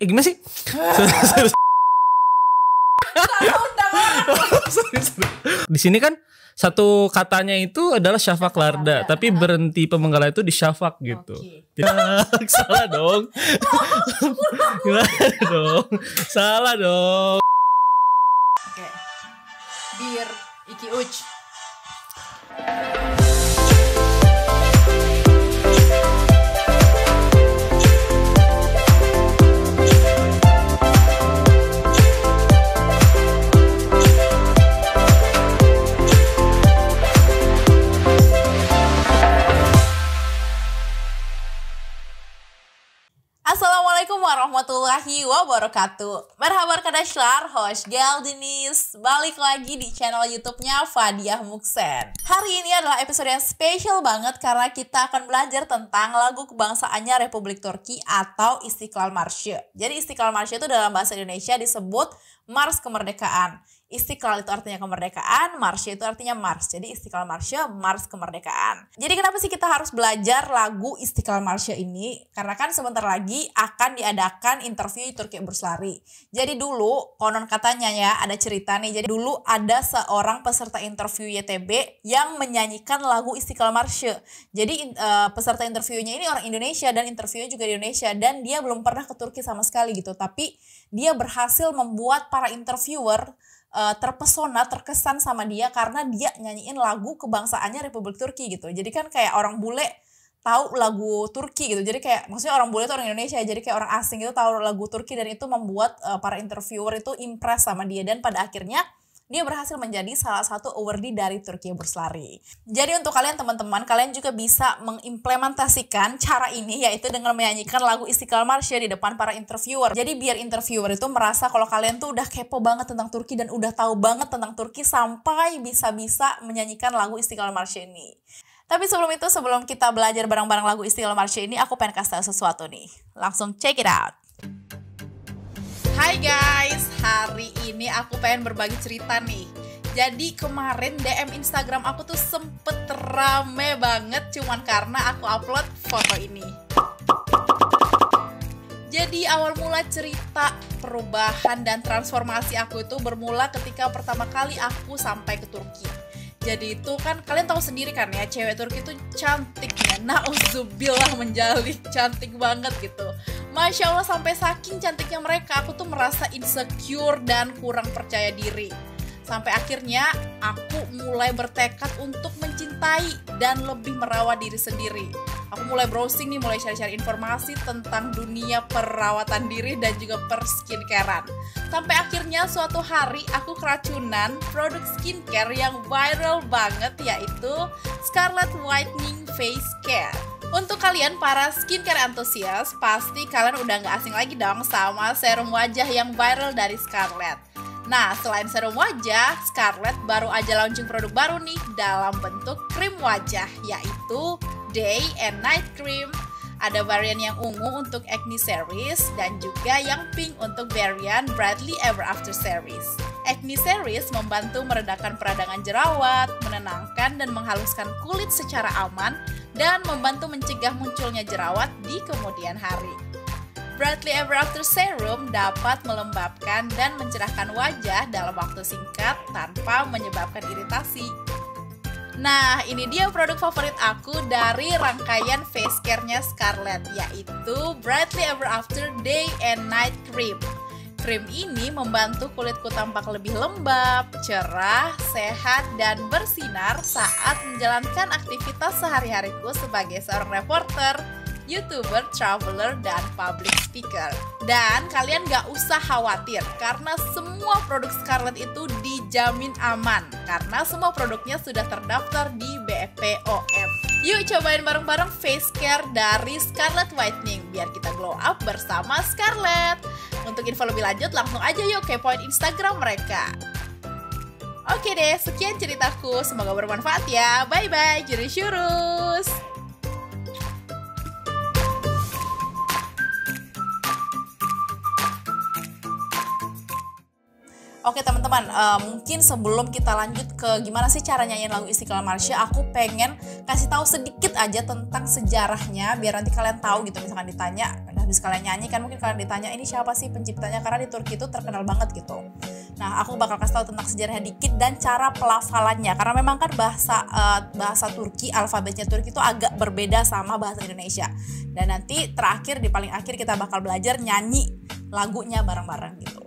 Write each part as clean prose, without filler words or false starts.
Gimana sih? Di sini kan satu katanya itu adalah Syafaq Larda, tapi berhenti Pemenggalan itu di Syafaq gitu. Salah dong. Gimana dong? Salah dong. Oke. Bir Iki Uch. Assalamualaikum warahmatullahi wabarakatuh. Merhaba arkadaşlar, hoş geldiniz. Balik lagi di channel YouTube-nya Fadiah Muksen. Hari ini adalah episode yang spesial banget karena kita akan belajar tentang lagu kebangsaannya Republik Turki atau Istiklal Marşı. Jadi Istiklal Marşı itu dalam bahasa Indonesia disebut Mars Kemerdekaan. Istiqlal itu artinya kemerdekaan, Marşı itu artinya Mars. Jadi Istiqlal Marşı, Mars Kemerdekaan. Jadi kenapa sih kita harus belajar lagu Istiqlal Marşı ini? Karena kan sebentar lagi akan diadakan interview Turki Burslari. Jadi dulu, konon katanya ya, ada cerita nih. Jadi dulu ada seorang peserta interview YTB yang menyanyikan lagu Istiqlal Marşı. Jadi peserta interviewnya ini orang Indonesia dan interviewnya juga di Indonesia. Dan dia belum pernah ke Turki sama sekali gitu. Tapi dia berhasil membuat para interviewer terpesona, terkesan sama dia karena dia nyanyiin lagu kebangsaannya Republik Turki gitu. Jadi kan kayak orang bule tahu lagu Turki gitu. Jadi kayak maksudnya orang bule itu orang Indonesia, jadi kayak orang asing itu tahu lagu Turki dan itu membuat para interviewer itu impress sama dia dan pada akhirnya dia berhasil menjadi salah satu awardee dari Turki Burslari. Jadi untuk kalian teman-teman, kalian juga bisa mengimplementasikan cara ini yaitu dengan menyanyikan lagu Istiqlal Marşı di depan para interviewer. Jadi biar interviewer itu merasa kalau kalian tuh udah kepo banget tentang Turki dan udah tahu banget tentang Turki sampai bisa-bisa menyanyikan lagu Istiqlal Marşı ini. Tapi sebelum kita belajar bareng-bareng lagu Istiqlal Marşı ini, aku pengen kasih tahu sesuatu nih. Langsung check it out. Hai guys, hari ini aku pengen berbagi cerita nih. Jadi kemarin DM Instagram aku tuh sempet rame banget cuman karena aku upload foto ini. Jadi awal mula cerita perubahan dan transformasi aku itu bermula ketika pertama kali aku sampai ke Turki. Jadi itu kan kalian tahu sendiri kan ya, cewek Turki itu cantiknya, nauzubillah menjalik, cantik banget gitu. Masya Allah, sampai saking cantiknya mereka, aku tuh merasa insecure dan kurang percaya diri. Sampai akhirnya aku mulai bertekad untuk mencintai dan lebih merawat diri sendiri. Aku mulai browsing nih, mulai cari-cari informasi tentang dunia perawatan diri dan juga perskincarean. Sampai akhirnya suatu hari aku keracunan produk skincare yang viral banget yaitu Scarlett Whitening Face Care. Untuk kalian para skincare antusias, pasti kalian udah gak asing lagi dong sama serum wajah yang viral dari Scarlett. Nah, selain serum wajah, Scarlett baru aja launching produk baru nih dalam bentuk krim wajah, yaitu Day and Night Cream. Ada varian yang ungu untuk acne series dan juga yang pink untuk varian Brightly Ever After series. Acne series membantu meredakan peradangan jerawat, menenangkan dan menghaluskan kulit secara aman, dan membantu mencegah munculnya jerawat di kemudian hari. Brightly Ever After Serum dapat melembabkan dan mencerahkan wajah dalam waktu singkat tanpa menyebabkan iritasi. Nah, ini dia produk favorit aku dari rangkaian face care-nya Scarlett, yaitu Brightly Ever After Day and Night Cream. Krim ini membantu kulitku tampak lebih lembab, cerah, sehat, dan bersinar saat menjalankan aktivitas sehari-hariku sebagai seorang reporter, YouTuber, traveler, dan public speaker. Dan kalian gak usah khawatir karena semua produk Scarlett itu dijamin aman karena semua produknya sudah terdaftar di BPOM. Yuk cobain bareng-bareng face care dari Scarlett Whitening biar kita glow up bersama Scarlett. Untuk info lebih lanjut langsung aja yuk kepoin Instagram mereka. Oke deh, sekian ceritaku, semoga bermanfaat ya. Bye bye, jurus. Oke teman-teman, mungkin sebelum kita lanjut ke gimana sih cara nyanyiin lagu Istiqlal Marsya, aku pengen kasih tahu sedikit aja tentang sejarahnya biar nanti kalian tahu gitu. Misalkan ditanya, habis kalian nyanyi kan mungkin kalian ditanya ini siapa sih penciptanya, karena di Turki itu terkenal banget gitu. Nah, aku bakal kasih tahu tentang sejarahnya dikit dan cara pelafalannya, karena memang kan bahasa Turki, alfabetnya Turki itu agak berbeda sama bahasa Indonesia. Dan nanti terakhir di paling akhir kita bakal belajar nyanyi lagunya bareng-bareng gitu.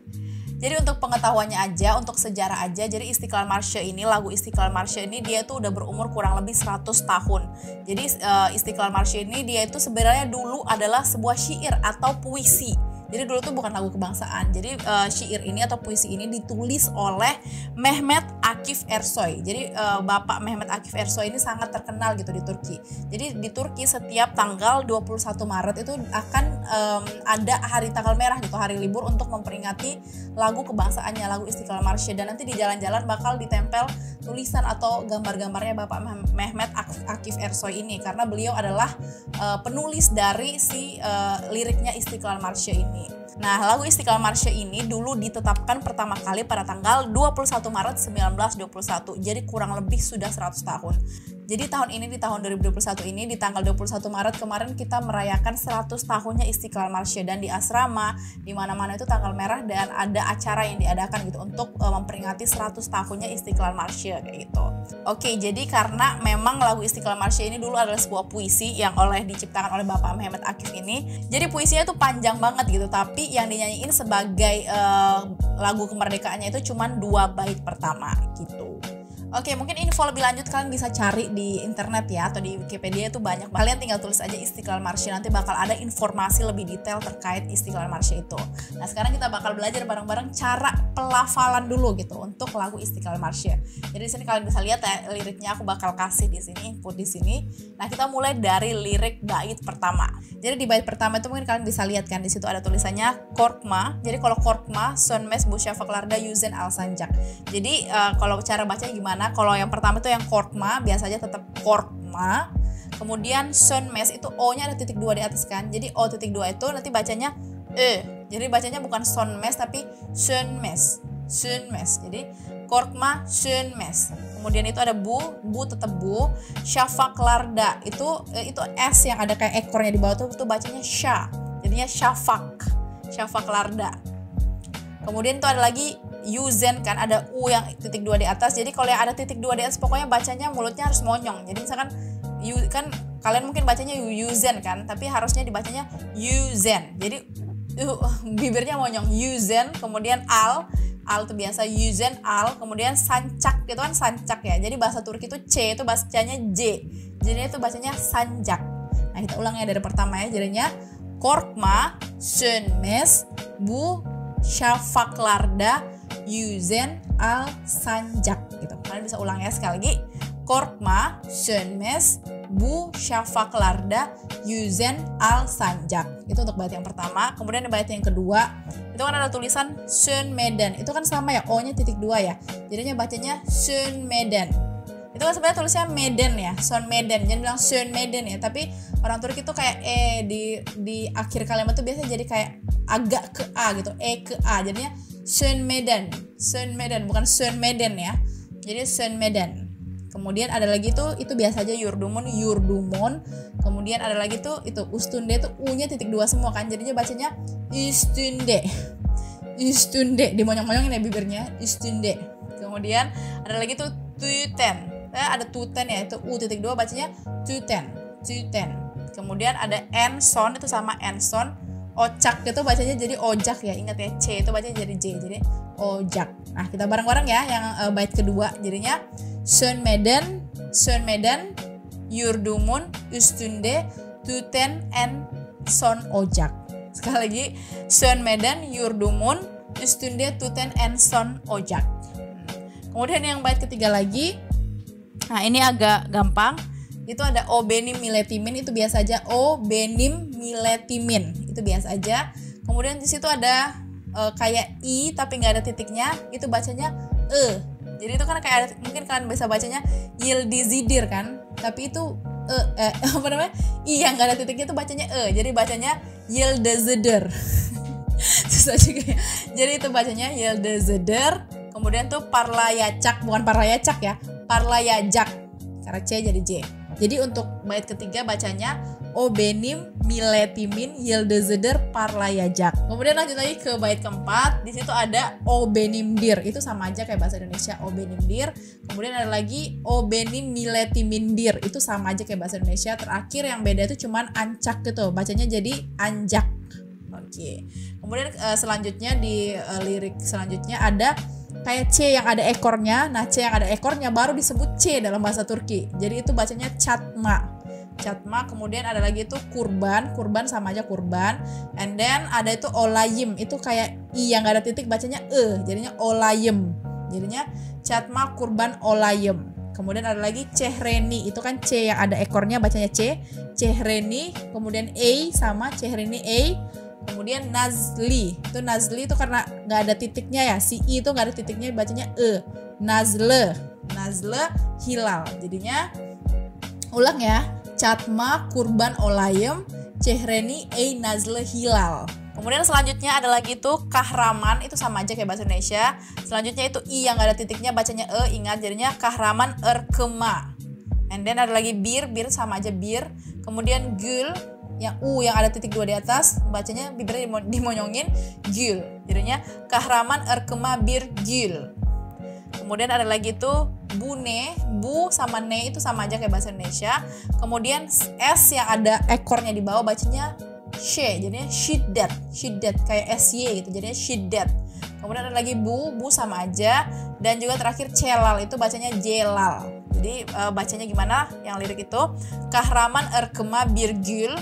Jadi untuk pengetahuannya aja, untuk sejarah aja, jadi Istiqlal Marsya ini, lagu Istiqlal Marsya ini dia tuh udah berumur kurang lebih 100 tahun. Jadi Istiqlal Marsya ini dia itu sebenarnya dulu adalah sebuah syair atau puisi. Jadi dulu tuh bukan lagu kebangsaan. Jadi syair ini atau puisi ini ditulis oleh Mehmet Akif Ersoy. Jadi Bapak Mehmet Akif Ersoy ini sangat terkenal gitu di Turki. Jadi di Turki setiap tanggal 21 Maret itu akan ada hari tanggal merah gitu, hari libur untuk memperingati lagu kebangsaannya, lagu Istiqlal Marsya. Dan nanti di jalan-jalan bakal ditempel tulisan atau gambar-gambarnya Bapak Mehmet Akif Ersoy ini, karena beliau adalah penulis dari si liriknya Istiqlal Marsya ini. Nah, lagu Istiqlal Marsya ini dulu ditetapkan pertama kali pada tanggal 21 Maret 1921. Jadi kurang lebih sudah 100 tahun. Jadi tahun ini, di tahun 2021 ini, di tanggal 21 Maret kemarin kita merayakan 100 tahunnya Istiqlal Marsya. Dan di asrama, di mana-mana itu tanggal merah dan ada acara yang diadakan gitu untuk memperingati 100 tahunnya Istiqlal Marsya kayak gitu. Oke, jadi karena memang lagu Istiqlal Marsya ini dulu adalah sebuah puisi yang diciptakan oleh Bapak Mehmet Akif ini. Jadi puisinya tuh panjang banget gitu, tapi yang dinyanyiin sebagai lagu kemerdekaannya itu cuma 2 bait pertama gitu. Oke, mungkin info lebih lanjut kalian bisa cari di internet ya, atau di Wikipedia itu banyak. Kalian tinggal tulis aja Istiqlal Marsya, nanti bakal ada informasi lebih detail terkait Istiqlal Marsya itu. Nah, sekarang kita bakal belajar bareng-bareng cara pelafalan dulu gitu untuk lagu Istiqlal Marsya. Jadi di sini kalian bisa lihat ya liriknya, aku bakal kasih di sini, input di sini. Nah, kita mulai dari lirik bait pertama. Jadi di bait pertama itu mungkin kalian bisa lihat kan, di situ ada tulisannya korkma. Jadi kalau korkma, sönmez bu şafaklarda yüzen al sancak. Jadi kalau cara bacanya gimana? Kalau yang pertama itu yang korkma, biasanya tetap korkma. Kemudian sönmez itu O-nya ada titik 2 di atas kan. Jadi O.2 itu nanti bacanya Jadi bacanya bukan sönmez tapi sönmez. Sönmez. Jadi korkma sönmez. Kemudian itu ada bu tetap bu. Şafaklarda itu S yang ada kayak ekornya di bawah tuh bacanya sya. Jadinya şafaklarda. Kemudian itu ada lagi yüzen kan, ada U yang titik 2 di atas. Jadi kalau yang ada titik 2 di atas pokoknya bacanya mulutnya harus monyong. Jadi misalkan kan kalian mungkin bacanya yüzen kan, tapi harusnya dibacanya yüzen. Jadi bibirnya monyong. Yüzen, kemudian al itu biasa yüzen al, kemudian sancak itu kan sancak ya. Jadi bahasa Turki itu C itu bacanya J. Jadi itu bacanya sancak. Nah, kita ulangnya dari pertama ya. Jadinya korkma sönmez bu şafaklarda yüzen al sancak gitu. Kalian bisa ulang ya sekali lagi. Korkma sönmez bu şafaklarda yüzen al sancak. Itu untuk bait yang pertama. Kemudian di bait yang kedua itu kan ada tulisan sönmeden. Itu kan sama ya, O-nya titik 2 ya. Jadinya bacanya sönmeden. Itu kan sebenarnya tulisnya Medan ya, Sönmeden. Jangan bilang Sönmeden ya, tapi orang Turki itu kayak di akhir kalimat tuh biasanya jadi kayak agak ke A gitu, ke A. Jadinya Sönmeden bukan Sönmeden ya. Jadi Sönmeden. Kemudian ada lagi tuh itu biasa aja yurdumon. Kemudian ada lagi tuh itu ustunde tuh U-nya titik 2 semua kan. Jadinya bacanya üstünde. Dimonyong-monyongin ya bibirnya, üstünde. Kemudian ada lagi tuh tuten. Ada tuten ya, itu U.2 bacanya tuten. Kemudian ada enson, itu sama enson. Ocak itu bacanya jadi ojak ya, ingat ya, C itu bacanya jadi J, jadi ojak. Nah, kita bareng-bareng ya yang bait kedua. Jadinya sönmeden yurdumun üstünde tuten en son ojak. Sekali lagi, sönmeden yurdumun üstünde tuten en son ojak. Kemudian yang bait ketiga lagi, nah ini agak gampang. Itu ada o benim miletimin, itu biasa aja o benim miletimin, itu biasa aja. Kemudian di situ ada kayak i tapi nggak ada titiknya, itu bacanya Jadi itu kan kayak ada, mungkin kalian bisa bacanya yildizidir kan, tapi itu apa namanya i yang nggak ada titiknya itu bacanya jadi bacanya yildizidir. bisa juga. Jadi itu bacanya Yilde Zeder. Kemudian tuh Parlayacak, bukan Parlayacak ya, Parlayajak. Karena C jadi J. Jadi untuk bait ketiga bacanya O benim miletimin Yilde Zeder Parlayajak. Kemudian lanjut lagi ke bait keempat. Di situ ada O benim dir. Itu sama aja kayak bahasa Indonesia O benim dir. Kemudian ada lagi O benim miletimin dir. Itu sama aja kayak bahasa Indonesia. Terakhir yang beda itu cuman ancak gitu. Bacanya jadi anjak. Oke. Kemudian selanjutnya di lirik selanjutnya ada kayak C yang ada ekornya. Nah, C yang ada ekornya baru disebut C dalam bahasa Turki. Jadi itu bacanya Çatma. Çatma. Kemudian ada lagi itu kurban. Kurban sama aja kurban. And then ada itu olayim. Itu kayak I yang gak ada titik bacanya E. Jadinya olayim. Jadinya Çatma kurban olayim. Kemudian ada lagi Cehreni. Itu kan C yang ada ekornya bacanya C. Cehreni. Kemudian A sama Cehreni A. Kemudian Nazli, itu Nazli itu karena nggak ada titiknya ya, si I itu nggak ada titiknya bacanya E. Nazle hilal. Jadinya ulang ya, Çatma kurban olayim, Cehreni A Nazle hilal. Kemudian selanjutnya ada lagi tuh Kahraman, itu sama aja kayak bahasa Indonesia. Selanjutnya itu I yang nggak ada titiknya bacanya E, ingat jadinya Kahraman Erkema. And then ada lagi bir sama aja bir. Kemudian Gül, yang U yang ada titik 2 di atas bacanya bibirnya dimonyongin Gül, jadinya Kahraman Erkema bir Gül. Kemudian ada lagi tuh Bune, Bu sama Ne itu sama aja kayak bahasa Indonesia. Kemudian S yang ada ekornya di bawah bacanya She, jadinya Shiddat kayak SY gitu, jadinya Shiddat. Kemudian ada lagi Bu sama aja. Dan juga terakhir Celal itu bacanya Jelal. Jadi bacanya gimana yang lirik itu? Kahraman Erkema bir Gül,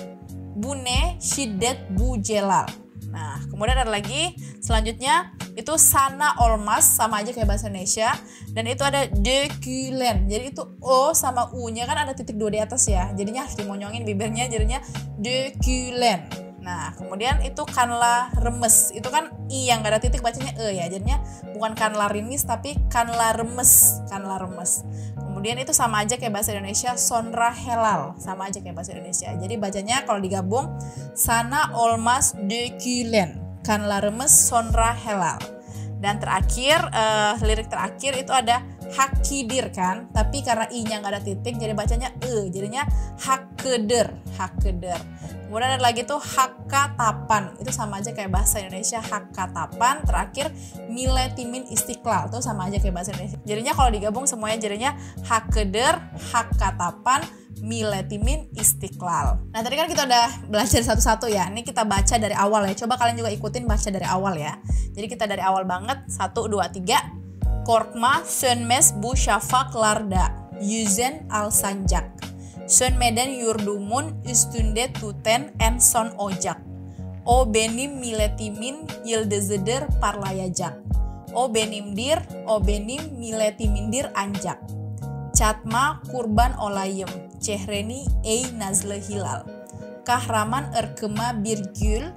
Bune Shiddet Bu Celal. Nah, kemudian ada lagi selanjutnya itu Sana Olmaz, sama aja kayak bahasa Indonesia. Dan itu ada Dökülen. Jadi itu O sama U-nya kan ada titik 2 di atas ya. Jadinya harus dimonyongin bibirnya, jadinya Dökülen. Nah, kemudian itu Kanla Remes. Itu kan I yang gak ada titik bacanya E ya. Jadinya bukan Kanla Rimis tapi Kanla Remes. Kemudian itu sama aja kayak bahasa Indonesia Sonra Helal. Sama aja kayak bahasa Indonesia. Jadi bacanya kalau digabung Sana Olmaz Dökülen, Kanla Remes Sonra Helal. Dan terakhir lirik terakhir itu ada Hakkıdır kan, tapi karena I-nya nggak ada titik jadi bacanya E, jadinya Hakkıdır. Kemudian ada lagi tuh Hakkatapan, itu sama aja kayak bahasa Indonesia Hakkatapan. Terakhir Miletimin Istiqlal, itu sama aja kayak bahasa Indonesia. Jadinya kalau digabung semuanya jadinya Hakkıdır, Hakkatapan, Miletimin Istiqlal. Nah tadi kan kita udah belajar satu-satu ya. Ini kita baca dari awal ya. Coba kalian juga ikutin baca dari awal ya. Jadi kita dari awal banget. 1, 2, 3. Korkma sönmez bu şafaklarda yüzen al sancak. Sönmeden yurdumun üstünde tuten en son ocak. O benim milletimin yıldızıdır parlayacak. O benimdir, o benim milletimindir ancak. Çatma kurban olayım, Cehreni ey nazlı hilal. Kahraman ırkıma bir gül,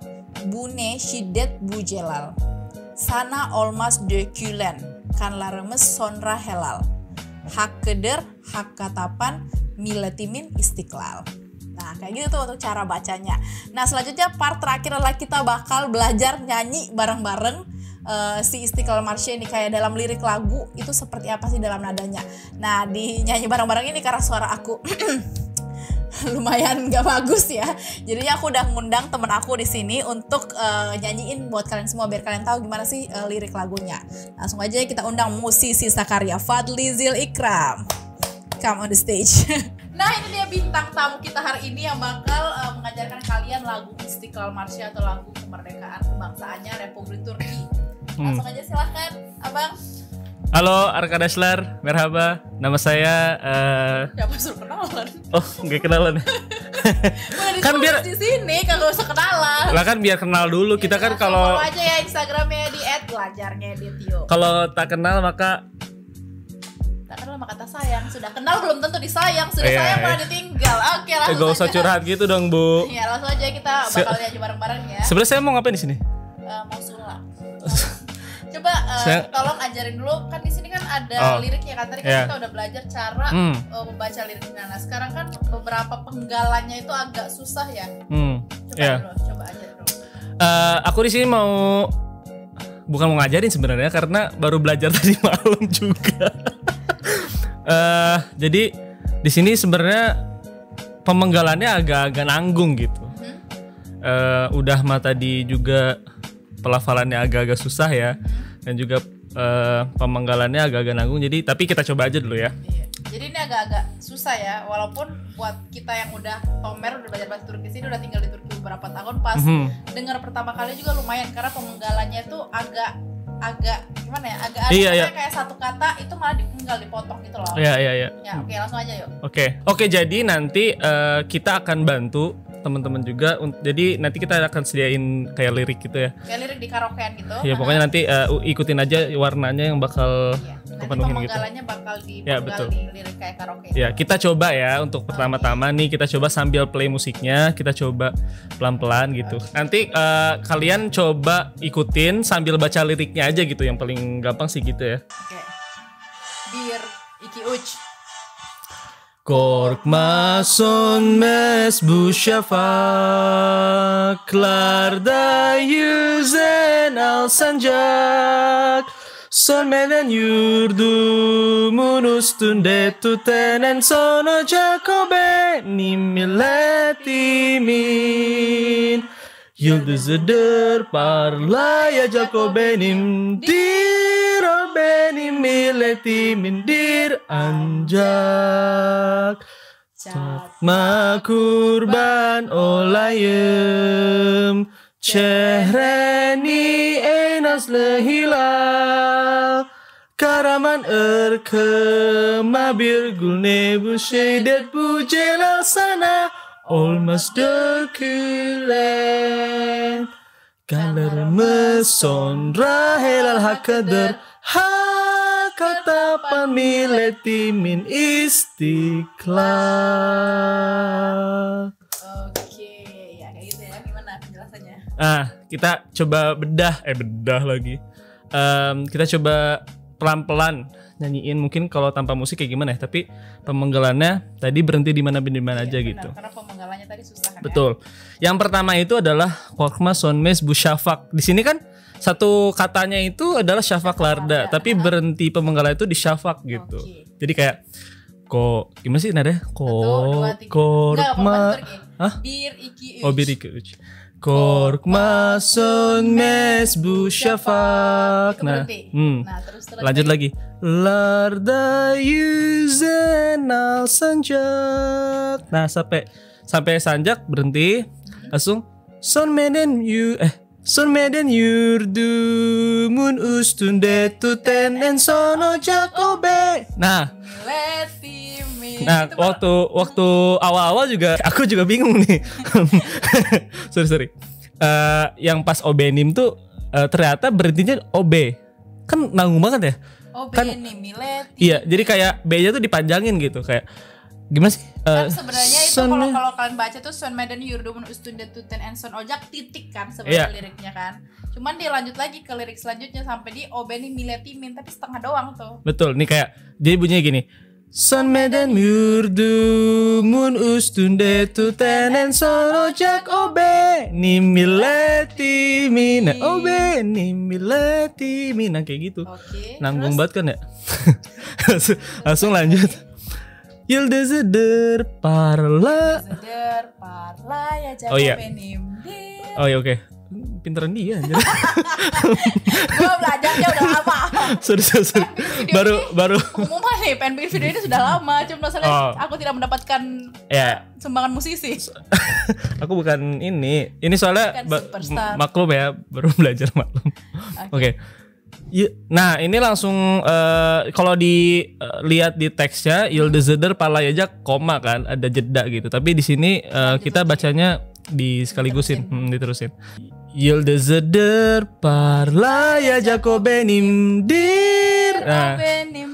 bu ne şiddet bu celal. Sana olmaz dökülen, kanlarımız sonra helal. Hakkıdır, hakkatapan, milletimin istiqlal. Nah kayak gitu tuh untuk cara bacanya. Nah selanjutnya part terakhir adalah kita bakal belajar nyanyi bareng-bareng si Istiqlal Marsya ini, kayak dalam lirik lagu itu seperti apa sih dalam nadanya. Nah di nyanyi bareng-bareng ini karena suara aku lumayan gak bagus ya, jadinya aku udah ngundang temen aku di sini untuk nyanyiin buat kalian semua biar kalian tahu gimana sih lirik lagunya. Langsung aja kita undang musisi Sakarya Fadli Zil Ikram, come on the stage. Nah ini dia bintang tamu kita hari ini yang bakal mengajarkan kalian lagu Istiqlal Marsya atau lagu kemerdekaan kebangsaannya Republik Turki. Langsung aja silahkan abang. Halo Arkadaşlar, merhaba. Nama saya Siapa suruh kenalan? Oh, nggak kenalan. Kan biar di sini kagak usah kenalan. Lah kan biar kenal dulu. Kita kan kalau follow aja ya Instagramnya di @belajarngedityo. Kalau tak kenal maka tak sayang. Sudah kenal belum tentu disayang. Sudah sayang malah ditinggal. Oke, langsung gak usah curhat gitu dong, Bu. Iya, langsung aja kita bakal nyanyi bareng-bareng ya. Sebenarnya saya mau ngapain di sini? Mau sulap. Coba tolong ajarin dulu, kan di sini kan ada liriknya kan. Tadi kan kita udah belajar cara membaca liriknya. Nah, sekarang kan beberapa penggalannya itu agak susah ya. Coba dulu, coba ajarin dulu. Aku di sini bukan mau ngajarin sebenarnya karena baru belajar tadi malam juga. Jadi di sini sebenarnya pemenggalannya agak-agak nanggung gitu. Udah mah tadi juga pelafalannya agak-agak susah ya, dan juga pemenggalannya agak-agak nanggung. Jadi tapi kita coba aja dulu ya. Iya. Jadi ini agak-agak susah ya, walaupun buat kita yang udah Tomer udah belajar bahasa Turki sini, udah tinggal di Turki beberapa tahun, pas dengar pertama kali juga lumayan karena pemenggalannya itu agak gimana ya, agak ada kayak satu kata itu malah tinggal dipotong gitu loh. Iya. Ya, oke, langsung aja yuk. Oke, jadi nanti kita akan bantu teman-teman juga. Jadi nanti kita akan sediain kayak lirik gitu ya. Kayak lirik di karaokean gitu. Ya pokoknya nanti ikutin aja warnanya yang bakal kepenuhin gitu. Pemenggalannya bakal dipenggal di lirik kayak karaoke. Ya, kita coba ya untuk pertama-tama nih, kita coba sambil play musiknya, kita coba pelan-pelan gitu. Nanti kalian coba ikutin sambil baca liriknya aja gitu, yang paling gampang sih gitu ya. Oke. Bir iki uç. Korkma sönmez bu şafaklarda yüzen al sancak. Sönmeden yurdumun üstünde tüten en son ocak o benim milletimin. Yıldızıdır parlayacak o benimdir, o benim milletimindir ancak çatma kurban olayım çehreni en nazlı hilal. Karaman ırkıma bir gül ne bu şehdet bu celal sana olmaz dökülen. Kanlarımız sonra helal hakkıdır. Hak tapan milletimin istiklal. Oke, ya kayak gitu ya. Gimana penjelasannya? Kita coba bedah lagi. Kita coba pelan-pelan nyanyiin, mungkin kalau tanpa musik kayak gimana ya, tapi pemenggalannya tadi berhenti di mana aja benar, gitu. Karena pemenggalannya tadi susah kan. Betul. Ya? Yang pertama itu adalah Korkma Sönmez bu Şafak. Di sini kan satu katanya itu adalah Şafak Larda, tapi berhenti pemenggalan itu di Şafak gitu. Jadi kayak gimana sih nadanya? Korkma Bir iki uç. Oh, bir iki uç. Korkma sönmez bu şafak. Nah, terus lanjut lagi. Larda yüzen al sancak. Nah, sampai sanjak berhenti. Langsung sönmeden yurdumun üstünde tüten en son ocak o be. Nah, waktu awal-awal juga aku juga bingung nih. sorry. Yang pas obenim tuh ternyata berhentinya OB. Kan nanggung banget ya. Obenim mileti. Iya, jadi kayak B-nya tuh dipanjangin gitu, kayak gimana sih? Kan sebenarnya itu kalau kalian baca tuh Sönmeden yurdumun üstünde tuten en son ocak titik kan sebenarnya liriknya kan. Cuman dia lanjut lagi ke lirik selanjutnya sampai di obenim miletimin, tapi setengah doang tuh. Betul, nih kayak jadi bunyinya gini. Sönmeden yurdumun üstünde tuten en son ocak o benim milletimin. O benim milletimin. Nah kayak gitu. Nanggung banget kan ya. Langsung lanjut. Yıldızıdır parla. Ya oh iya. Oh iya, oke. Pinteran dia anjir. Gue belajarnya udah lama. Sorry. Baru umumnya nih pengen bikin video ini sudah lama, cuma masalahnya aku tidak mendapatkan sumbangan musisi. Aku bukan ini soalnya maklum ya, baru belajar maklum. Oke. Nah ini langsung kalau dilihat di teksnya Yıldızıdır parlayacak koma kan, ada jeda gitu. Tapi di sini kita bacanya disekaligusin, diterusin. Yıldızıdır parlayacak o benimdir. Nah,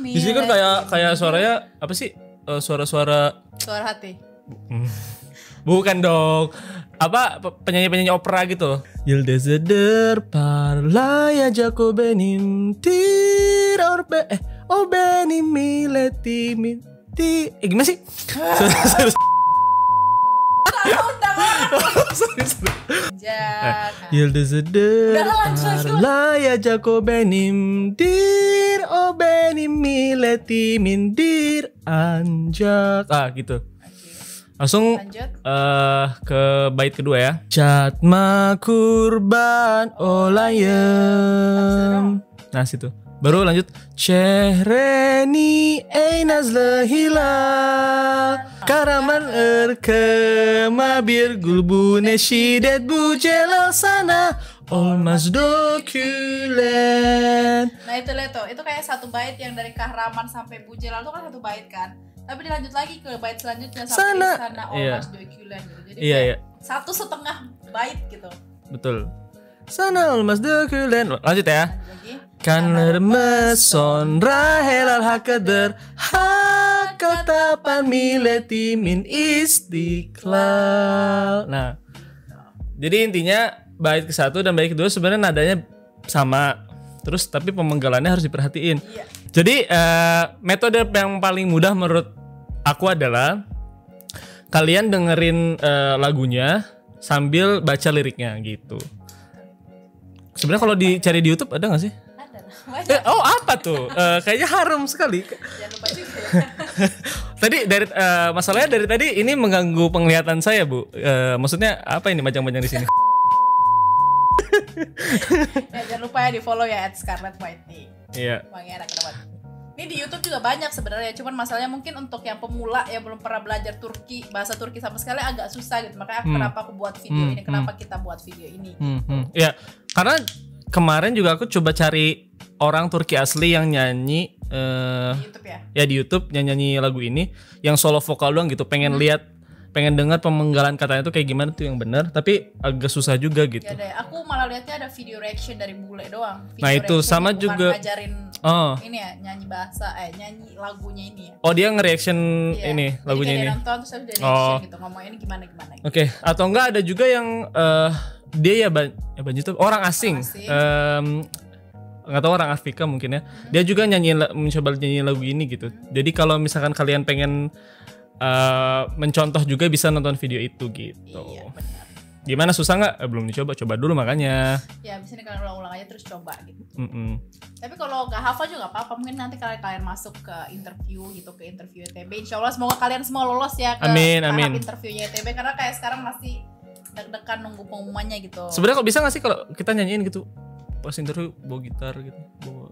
di sini kan kayak suaranya apa sih? Suara hati. Bukan dong. Apa penyanyi opera gitu. Yıldızıdır parlayacak o benimdir. O benim milletimin. Gimana sih? Yıldızıdır parlayacak o benim dir, o benim milletimindir ancak gitu. Langsung ke bait kedua ya. Jatma kurban olayım. Nah situ. Baru lanjut. Cehreni ey nazlı hilal, karaman ırkıma bir gulbune şiddet bu celal sana olmaz dökülen. Nah itu kayak satu bait yang dari Kahraman sampai Bu Jelal itu kan satu bait kan. Tapi dilanjut lagi ke bait selanjutnya sampai sana olmaz dökülen gitu. Jadi satu setengah bait gitu. Betul. Sana olmaz dökülen. Lanjut ya. Kanlarımız sonra helal hakkıdır, hak katapan milletimin istiklal. Nah, jadi intinya bait ke-1 dan bait ke-2 sebenarnya nadanya sama, terus tapi pemenggalannya harus diperhatiin. Iya. Jadi metode yang paling mudah menurut aku adalah kalian dengerin lagunya sambil baca liriknya gitu. Sebenarnya kalau dicari di YouTube ada nggak sih? Apa tuh? Kayaknya harum sekali. Jangan lupa juga ya. Tadi dari masalahnya dari tadi ini mengganggu penglihatan saya, Bu. Maksudnya apa ini majang-majang di sini? Ya, jangan lupa ya di follow ya @scarletwhitey. Iya. Wangi enak banget. Ini di YouTube juga banyak sebenarnya, cuman masalahnya mungkin untuk yang pemula yang belum pernah belajar bahasa Turki sama sekali agak susah gitu. Makanya kenapa aku buat video ini, kenapa kita buat video ini. Ya, karena kemarin juga aku coba cari orang Turki asli yang nyanyi di YouTube ya di YouTube yang nyanyi lagu ini, yang solo vokal doang gitu. Pengen lihat, pengen dengar pemenggalan katanya tuh kayak gimana tuh yang benar, tapi agak susah juga gitu. Ya deh, aku malah lihatnya ada video reaction dari bule doang. Video nah itu sama juga ngajarin ini ya nyanyi nyanyi lagunya ini ya. Oh dia nge-reaction ini lagunya ini. Dia nonton terus dia reaction gitu, ngomongnya ini gimana. Oke. Atau enggak ada juga yang dia banyak tuh orang asing. Nggak tahu orang Afrika mungkin ya. Dia juga mencoba nyanyi lagu ini gitu. Jadi kalau misalkan kalian pengen mencontoh juga bisa nonton video itu gitu. Iya benar. Gimana, susah nggak? Belum dicoba, coba dulu makanya. Ya bisa nih kalian ulang-ulang aja terus coba gitu. Tapi kalau nggak hafal juga nggak apa-apa. Mungkin nanti kalian masuk ke interview gitu, ke interview ITB. Insya Allah semoga kalian semua lolos ya ke tahap interviewnya ITB. Karena kayak sekarang masih deg-degan nunggu pengumumannya gitu. Sebenarnya kok bisa nggak sih kalau kita nyanyiin gitu pas interview bawa gitar gitu?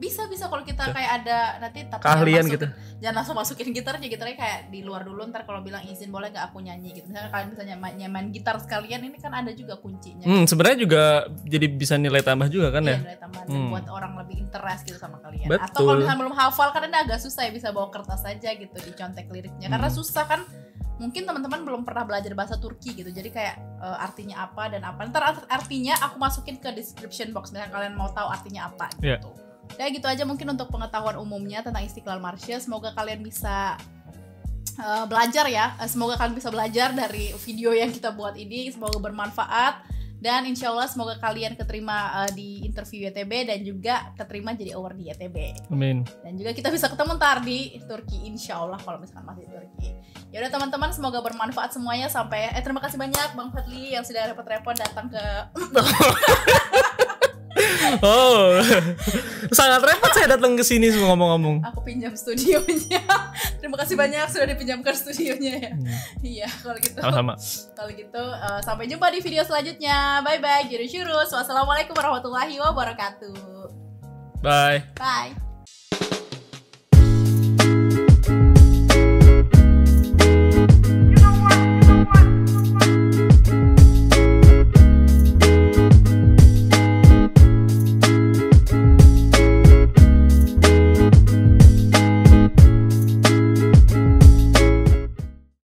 Bisa kalau kita kayak ada nanti keahlian gitu. Jangan langsung masukin gitarnya kayak di luar dulu, ntar kalau bilang izin boleh nggak aku nyanyi gitu. Misalnya kalian bisa main gitar sekalian, ini kan ada juga kuncinya. Sebenarnya juga jadi bisa nilai tambah juga kan ya? Nilai tambah buat orang lebih interest gitu sama kalian. Betul. Atau kalau misalnya belum hafal kan agak susah ya, bisa bawa kertas aja gitu dicontek liriknya. Karena susah kan. Mungkin teman-teman belum pernah belajar bahasa Turki gitu, jadi kayak artinya apa dan apa. Ntar artinya aku masukin ke description box, misalnya kalian mau tahu artinya apa gitu. Kayak gitu aja mungkin untuk pengetahuan umumnya tentang Istiqlal March. Semoga kalian bisa belajar ya. Semoga kalian bisa belajar dari video yang kita buat ini. Semoga bermanfaat. Dan insya Allah semoga kalian keterima di interview YTB dan juga keterima jadi award di YTB. Amin. Dan juga kita bisa ketemu ntar di Turki insya Allah kalau misalkan masih di Turki. Ya udah teman-teman, semoga bermanfaat semuanya. Sampai terima kasih banyak Bang Fadli yang sudah repot-repot datang ke sangat repot saya datang ke sini semua ngomong-ngomong. Aku pinjam studionya. Terima kasih banyak sudah dipinjamkan studionya ya. Iya, kalau gitu. Sama-sama. Kalau gitu sampai jumpa di video selanjutnya. Bye bye. Jurus. Wassalamualaikum warahmatullahi wabarakatuh. Bye. Bye.